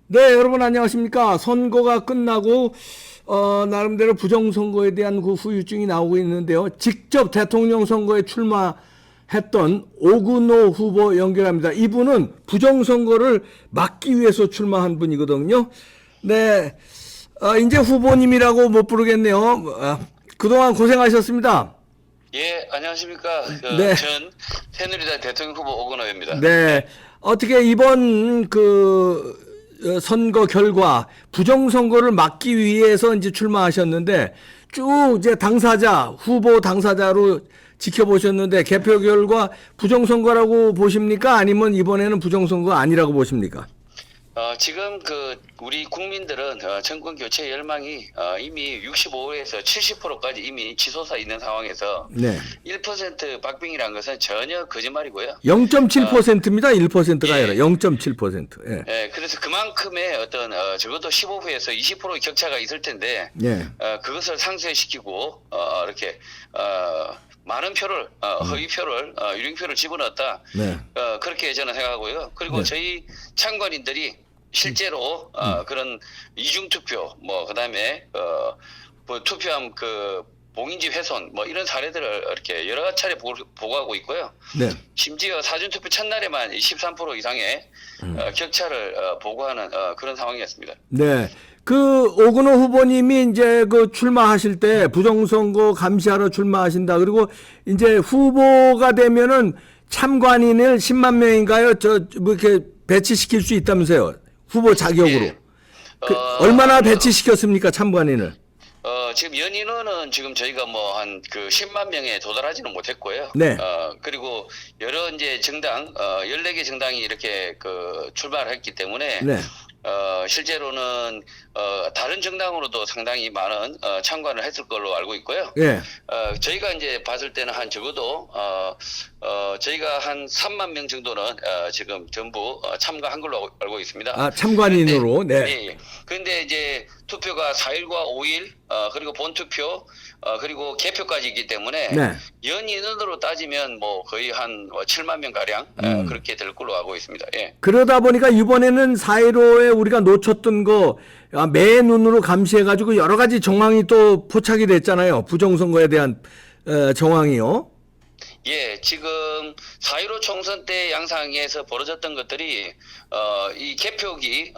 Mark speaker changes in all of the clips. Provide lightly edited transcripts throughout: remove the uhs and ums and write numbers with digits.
Speaker 1: 네, 여러분 안녕하십니까? 선거가 끝나고 나름대로 부정선거에 대한 그 후유증이 나오고 있는데요. 직접 대통령 선거에 출마했던 오근호 후보 연결합니다. 이분은 부정선거를 막기 위해서 출마한 분이거든요. 네, 이제 후보님이라고 못 부르겠네요. 그동안 고생하셨습니다.
Speaker 2: 예, 안녕하십니까.
Speaker 1: 네.
Speaker 2: 전 새누리당 대통령 후보 오건호입니다.
Speaker 1: 네. 어떻게 이번 선거 결과 부정선거를 막기 위해서 이제 출마하셨는데 쭉 이제 후보 당사자로 지켜보셨는데 개표 결과 부정선거라고 보십니까? 아니면 이번에는 부정선거 아니라고 보십니까?
Speaker 2: 지금 우리 국민들은 정권 교체 열망이 이미 65에서 70%까지 이미 치솟아 있는 상황에서
Speaker 1: 네.
Speaker 2: 1% 박빙이라는 것은 전혀 거짓말이고요.
Speaker 1: 0.7%입니다. 1%가 아니라
Speaker 2: 예.
Speaker 1: 0.7%. 예.
Speaker 2: 예, 그래서 그만큼의 적어도 15%에서 20%의 격차가 있을 텐데,
Speaker 1: 예.
Speaker 2: 그것을 상쇄시키고, 이렇게, 많은 표를, 허위표를, 유령표를 집어넣었다.
Speaker 1: 네.
Speaker 2: 그렇게 저는 생각하고요. 그리고
Speaker 1: 네.
Speaker 2: 저희 참관인들이 실제로, 그런 이중투표, 그다음에, 투표함 봉인지 훼손, 이런 사례들을 이렇게 여러 차례 보고하고 있고요.
Speaker 1: 네.
Speaker 2: 심지어 사전투표 첫날에만 13% 이상의 격차를 보고하는 그런 상황이었습니다.
Speaker 1: 네. 오근호 후보님이 이제 출마하실 때 부정선거 감시하러 출마하신다. 그리고 이제 후보가 되면은 참관인을 10만 명인가요? 이렇게 배치시킬 수 있다면서요. 후보 자격으로.
Speaker 2: 예.
Speaker 1: 얼마나 배치시켰습니까? 참관인을.
Speaker 2: 지금 연인원은 지금 저희가 한 10만 명에 도달하지는 못했고요.
Speaker 1: 네.
Speaker 2: 그리고 여러 이제 정당, 14개 정당이 이렇게 출마를 했기 때문에,
Speaker 1: 네.
Speaker 2: 실제로는, 다른 정당으로도 상당히 많은, 참관을 했을 걸로 알고 있고요.
Speaker 1: 예.
Speaker 2: 저희가 이제 봤을 때는 적어도, 저희가 한 3만 명 정도는, 지금 전부 참가한 걸로 알고 있습니다.
Speaker 1: 아, 참관인으로. 네.
Speaker 2: 예. 그런데 이제 투표가 4일과 5일, 그리고 본투표, 그리고 개표까지 있기 때문에,
Speaker 1: 네.
Speaker 2: 연인원으로 따지면 거의 한 7만 명 가량 그렇게 될 걸로 알고 있습니다. 예.
Speaker 1: 그러다 보니까 이번에는 4.15에 우리가 놓쳤던 거 매 눈으로 감시해가지고 여러 가지 정황이 또 포착이 됐잖아요. 부정선거에 대한 정황이요.
Speaker 2: 예, 지금 4.15 총선 때 양상에서 벌어졌던 것들이, 이 개표기,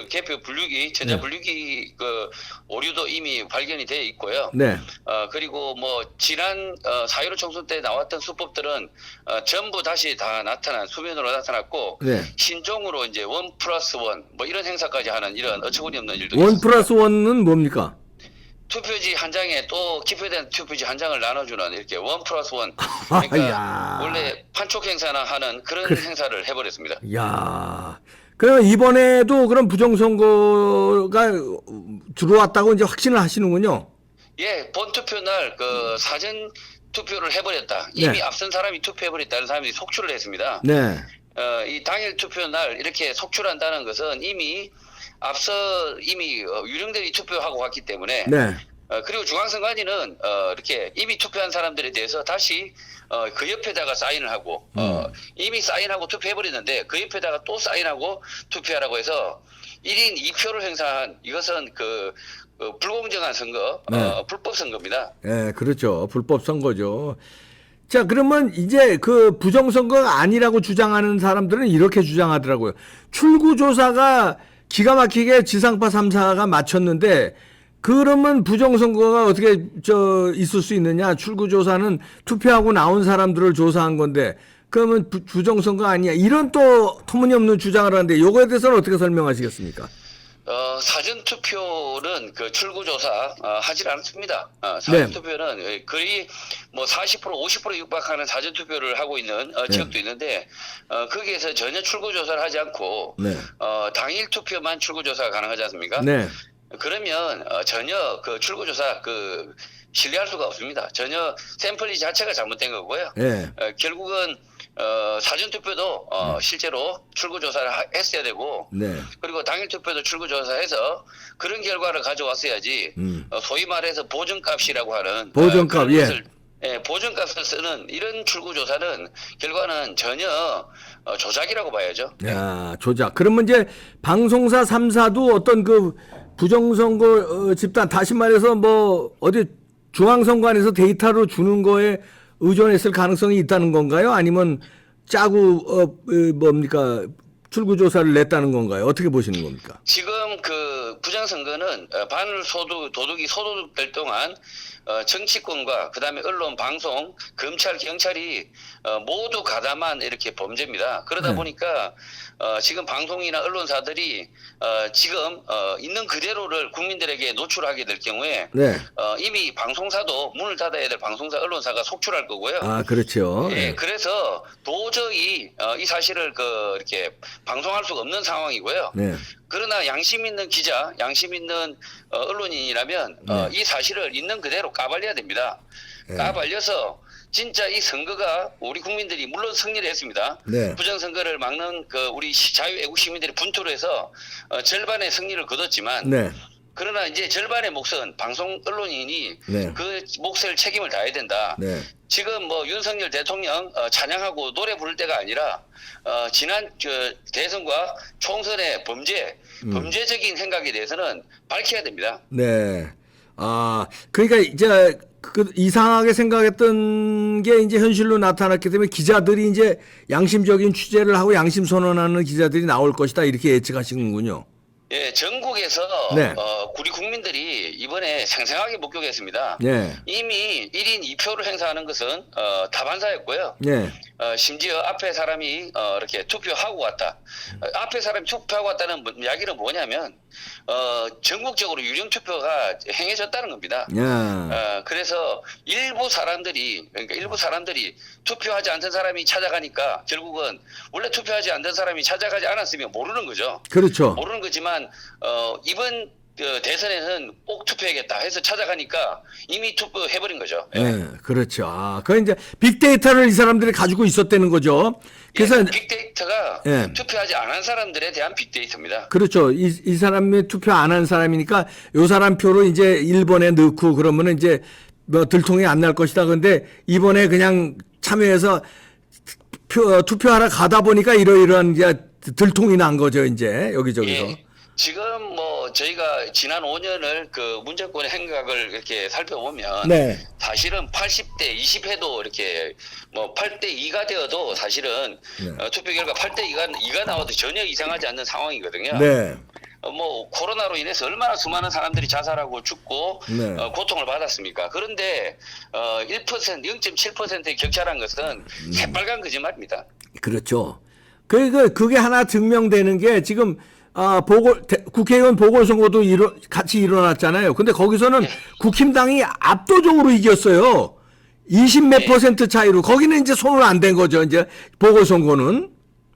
Speaker 2: 개표 분류기, 전자분류기 오류도 이미 발견이 되어 있고요.
Speaker 1: 네.
Speaker 2: 그리고 지난, 4.15 총선 때 나왔던 수법들은, 전부 다시 다 수면으로 나타났고,
Speaker 1: 네.
Speaker 2: 신종으로 이제 1+1, 이런 행사까지 하는 이런 어처구니 없는 일도
Speaker 1: 1+1은 뭡니까?
Speaker 2: 투표지 한 장에 또 기표된 투표지 한 장을 나눠주는 이렇게 1+1. 그러니까
Speaker 1: 야.
Speaker 2: 원래 판촉 행사나 하는 그런 행사를 해버렸습니다.
Speaker 1: 야. 그럼 이번에도 그런 부정선거가 들어왔다고 이제 확신을 하시는군요.
Speaker 2: 예, 본투표 날 사전 투표를 해버렸다. 이미
Speaker 1: 네.
Speaker 2: 앞선 사람이 투표해버렸다는 사람들이 속출을 했습니다.
Speaker 1: 네.
Speaker 2: 이 당일 투표 날 이렇게 속출한다는 것은 이미 유령들이 투표하고 갔기 때문에,
Speaker 1: 네.
Speaker 2: 그리고 중앙선관위는 이렇게 이미 투표한 사람들에 대해서 다시 그 옆에다가 사인을 하고, 이미 사인하고 투표해버렸는데 그 옆에다가 또 사인하고 투표하라고 해서 1인 2표를 행사한, 이것은 불공정한 선거,
Speaker 1: 네.
Speaker 2: 불법 선거입니다.
Speaker 1: 네, 그렇죠. 불법 선거죠. 자, 그러면 이제 부정선거가 아니라고 주장하는 사람들은 이렇게 주장하더라고요. 출구조사가 기가 막히게 지상파 3사가 맞췄는데, 그러면 부정선거가 어떻게 있을 수 있느냐? 출구조사는 투표하고 나온 사람들을 조사한 건데, 그러면 부정선거 아니야? 이런 또 터무니없는 주장을 하는데, 요거에 대해서는 어떻게 설명하시겠습니까?
Speaker 2: 사전투표는 출구조사 하질 않습니다. 사전투표는
Speaker 1: 네.
Speaker 2: 거의 40% 50% 육박하는 사전투표를 하고 있는 지역도 있는데, 거기에서 전혀 출구조사를 하지 않고,
Speaker 1: 네.
Speaker 2: 당일 투표만 출구조사가 가능하지 않습니까?
Speaker 1: 네.
Speaker 2: 그러면 전혀 출구조사 신뢰할 수가 없습니다. 전혀 샘플리 자체가 잘못된 거고요.
Speaker 1: 네.
Speaker 2: 결국은 사전투표도 실제로 출구조사를 했어야 되고,
Speaker 1: 네.
Speaker 2: 그리고 당일 투표도 출구조사해서 그런 결과를 가져왔어야지, 소위 말해서 보정값이라고 하는
Speaker 1: 보정값,
Speaker 2: 그런 것을 예, 보증값을 쓰는 이런 출구조사는 결과는 전혀 조작이라고 봐야죠.
Speaker 1: 야, 조작. 그러면 이제 방송사 3사도 어떤 그 부정선거 집단, 다시 말해서 뭐 어디 중앙선관에서 데이터로 주는 거에 의존했을 가능성이 있다는 건가요? 아니면 짜고 뭡니까 출구조사를 냈다는 건가요? 어떻게 보시는 겁니까?
Speaker 2: 지금 그 부정선거는 도둑이 소도둑될 동안 정치권과 그다음에 언론, 방송, 검찰, 경찰이 모두 가담한 이렇게 범죄입니다. 그러다
Speaker 1: 네.
Speaker 2: 보니까 지금 방송이나 언론사들이 지금 있는 그대로를 국민들에게 노출하게 될 경우에
Speaker 1: 네.
Speaker 2: 이미 방송사도 문을 닫아야 될 방송사, 언론사가 속출할 거고요.
Speaker 1: 아, 그렇죠.
Speaker 2: 예,
Speaker 1: 네.
Speaker 2: 그래서 도저히 이 사실을 이렇게 방송할 수가 없는 상황이고요.
Speaker 1: 네.
Speaker 2: 그러나 양심 있는 기자, 양심 있는 언론인이라면
Speaker 1: 네.
Speaker 2: 이 사실을 있는 그대로 까발려야 됩니다.
Speaker 1: 네.
Speaker 2: 까발려서 진짜 이 선거가 우리 국민들이 물론 승리를 했습니다.
Speaker 1: 네.
Speaker 2: 부정선거를 막는 우리 자유애국 시민들이 분투를 해서 절반의 승리를 거뒀지만
Speaker 1: 네.
Speaker 2: 그러나 이제 절반의 몫은 방송 언론인이
Speaker 1: 네.
Speaker 2: 그 몫을 책임을 다해야 된다.
Speaker 1: 네.
Speaker 2: 지금 뭐 윤석열 대통령 찬양하고 노래 부를 때가 아니라 지난 대선과 총선의 범죄적인 행각에 대해서는 밝혀야 됩니다.
Speaker 1: 네. 아, 그러니까 이제 그 이상하게 생각했던 게 이제 현실로 나타났기 때문에 기자들이 이제 양심적인 취재를 하고 양심 선언하는 기자들이 나올 것이다 이렇게 예측하시는군요.
Speaker 2: 예, 전국에서
Speaker 1: 네.
Speaker 2: 우리 국민들이 이번에 생생하게 목격했습니다.
Speaker 1: 네.
Speaker 2: 이미 1인 2표를 행사하는 것은 다반사였고요.
Speaker 1: 네.
Speaker 2: 심지어 앞에 사람이 이렇게 투표하고 왔다. 앞에 사람이 투표하고 왔다는 이야기는 뭐냐면 전국적으로 유령 투표가 행해졌다는 겁니다.
Speaker 1: 야.
Speaker 2: 그래서 일부 사람들이 투표하지 않던 사람이 찾아가니까 결국은 원래 투표하지 않던 사람이 찾아가지 않았으면 모르는 거죠.
Speaker 1: 그렇죠.
Speaker 2: 모르는 거지만 이번 대선에는 꼭 투표해야겠다 해서 찾아가니까 이미 투표해버린 거죠. 예.
Speaker 1: 네, 그렇죠. 아, 그 이제 빅데이터를 이 사람들이 가지고 있었다는 거죠. 그래서
Speaker 2: 예, 빅데이터가
Speaker 1: 예.
Speaker 2: 투표하지 않은 사람들에 대한 빅데이터입니다.
Speaker 1: 그렇죠. 이 사람이 투표 안 한 사람이니까 요 사람 표로 이제 1번에 넣고 그러면은 이제 뭐 들통이 안 날 것이다. 근데 이번에 그냥 참여해서 투표하러 가다 보니까 이러이러한 이제 들통이 난 거죠. 이제 여기저기서.
Speaker 2: 예. 지금 뭐 저희가 지난 5년을 그 문정권의 행각을 이렇게 살펴보면
Speaker 1: 네.
Speaker 2: 사실은 80대 20해도 이렇게 뭐 8대 2가 되어도 사실은
Speaker 1: 네.
Speaker 2: 투표 결과 8대 2가 나와도 전혀 이상하지 않는 상황이거든요.
Speaker 1: 네.
Speaker 2: 뭐 코로나로 인해서 얼마나 수많은 사람들이 자살하고 죽고
Speaker 1: 네.
Speaker 2: 고통을 받았습니까? 그런데 1% 0.7%의 격차란 것은 새빨간 거짓말입니다.
Speaker 1: 그렇죠. 그게 하나 증명되는 게 지금 국회의원 보궐선거도 같이 일어났잖아요. 근데 거기서는 국힘당이 압도적으로 이겼어요. 20몇 % 차이로. 거기는 이제 손을 안 댄 거죠. 이제 보궐선거는.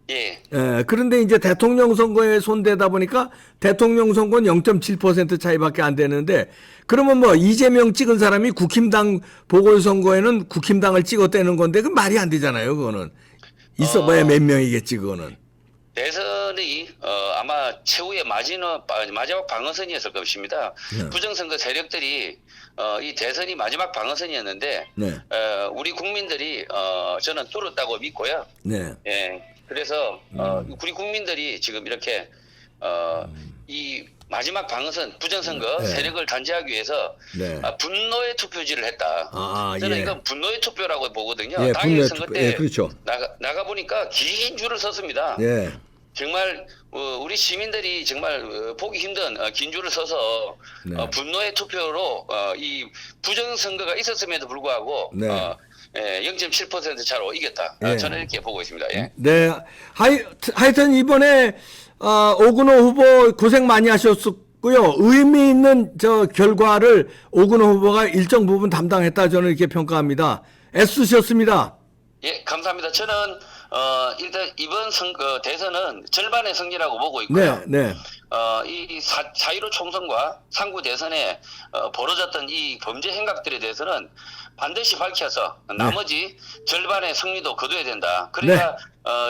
Speaker 2: 예.
Speaker 1: 예, 그런데 이제 대통령 선거에 손대다 보니까 대통령 선거는 0.7% 차이밖에 안 되는데 그러면 뭐 이재명 찍은 사람이 국힘당 보궐선거에는 국힘당을 찍었다는 건데 그 말이 안 되잖아요. 그거는. 있어봐야 몇 명이겠지 그거는.
Speaker 2: 대선이 아마 최후의 마지막 방어선이었을 것입니다.
Speaker 1: 네.
Speaker 2: 부정선거 세력들이 이 대선이 마지막 방어선이었는데
Speaker 1: 네.
Speaker 2: 우리 국민들이 저는 뚫었다고 믿고요.
Speaker 1: 네.
Speaker 2: 예. 그래서 우리 국민들이 지금 이렇게 이 마지막 방어선 부정선거
Speaker 1: 네.
Speaker 2: 세력을 단죄하기 위해서
Speaker 1: 네.
Speaker 2: 분노의 투표지를 했다. 저는
Speaker 1: 예.
Speaker 2: 이건 분노의 투표라고 보거든요.
Speaker 1: 예,
Speaker 2: 당일
Speaker 1: 분노의
Speaker 2: 선거
Speaker 1: 투표.
Speaker 2: 때
Speaker 1: 예, 그렇죠.
Speaker 2: 나가 보니까 긴 줄을 섰습니다.
Speaker 1: 예.
Speaker 2: 정말 우리 시민들이 정말 보기 힘든 긴 줄을 서서
Speaker 1: 네.
Speaker 2: 분노의 투표로 이 부정선거가 있었음에도 불구하고
Speaker 1: 네.
Speaker 2: 0.7% 차로 이겼다.
Speaker 1: 예.
Speaker 2: 저는 이렇게 보고 있습니다. 예.
Speaker 1: 네. 하여튼 이번에 오근호 후보 고생 많이 하셨고요. 의미 있는 저 결과를 오근호 후보가 일정 부분 담당했다 저는 이렇게 평가합니다. 애쓰셨습니다.
Speaker 2: 예, 감사합니다. 저는 일단 이번 대선은 절반의 승리라고 보고 있고요.
Speaker 1: 네, 네.
Speaker 2: 이 4.15 총선과 상구 대선에 벌어졌던 이 범죄 행각들에 대해서는 반드시 밝혀서 나머지 절반의 승리도 거둬야 된다. 그래야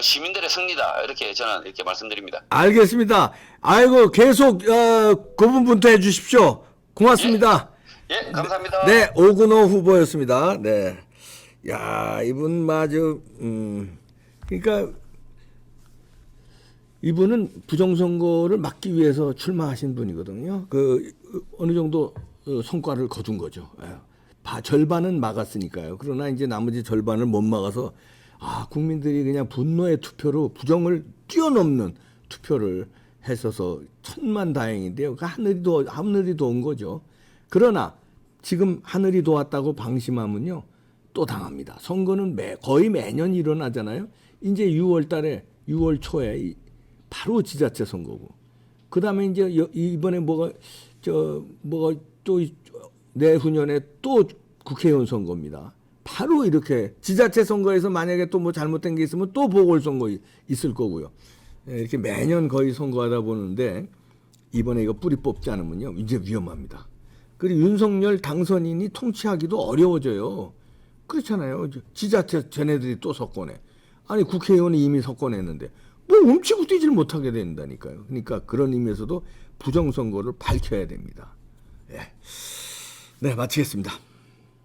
Speaker 2: 시민들의 승리다. 이렇게 저는 이렇게 말씀드립니다.
Speaker 1: 알겠습니다. 아이고 계속 고분분투해 주십시오. 고맙습니다.
Speaker 2: 예, 감사합니다.
Speaker 1: 네, 오근호 후보였습니다. 네. 야, 이분 마저 그러니까 이분은 부정선거를 막기 위해서 출마하신 분이거든요. 그 어느 정도 성과를 거둔 거죠. 예. 절반은 막았으니까요. 그러나 이제 나머지 절반을 못 막아서 국민들이 그냥 분노의 투표로 부정을 뛰어넘는 투표를 했어서 천만다행인데요. 그 하늘이 도운 거죠. 그러나 지금 하늘이 도왔다고 방심하면요 또 당합니다. 선거는 거의 매년 일어나잖아요. 이제 6월 초에 바로 지자체 선거고, 그 다음에 이제 이번에 뭐가 또 내후년에 또 국회의원 선거입니다. 바로 이렇게 지자체 선거에서 만약에 또 뭐 잘못된 게 있으면 또 보궐선거 있을 거고요. 이렇게 매년 거의 선거하다 보는데 이번에 이거 뿌리 뽑지 않으면요 이제 위험합니다. 그리고 윤석열 당선인이 통치하기도 어려워져요. 그렇잖아요. 지자체 쟤네들이 또 석권해. 아니 국회의원이 이미 석권했는데 뭐 움치고 뛰질 못하게 된다니까요. 그러니까 그런 의미에서도 부정선거를 밝혀야 됩니다. 예. 네, 마치겠습니다.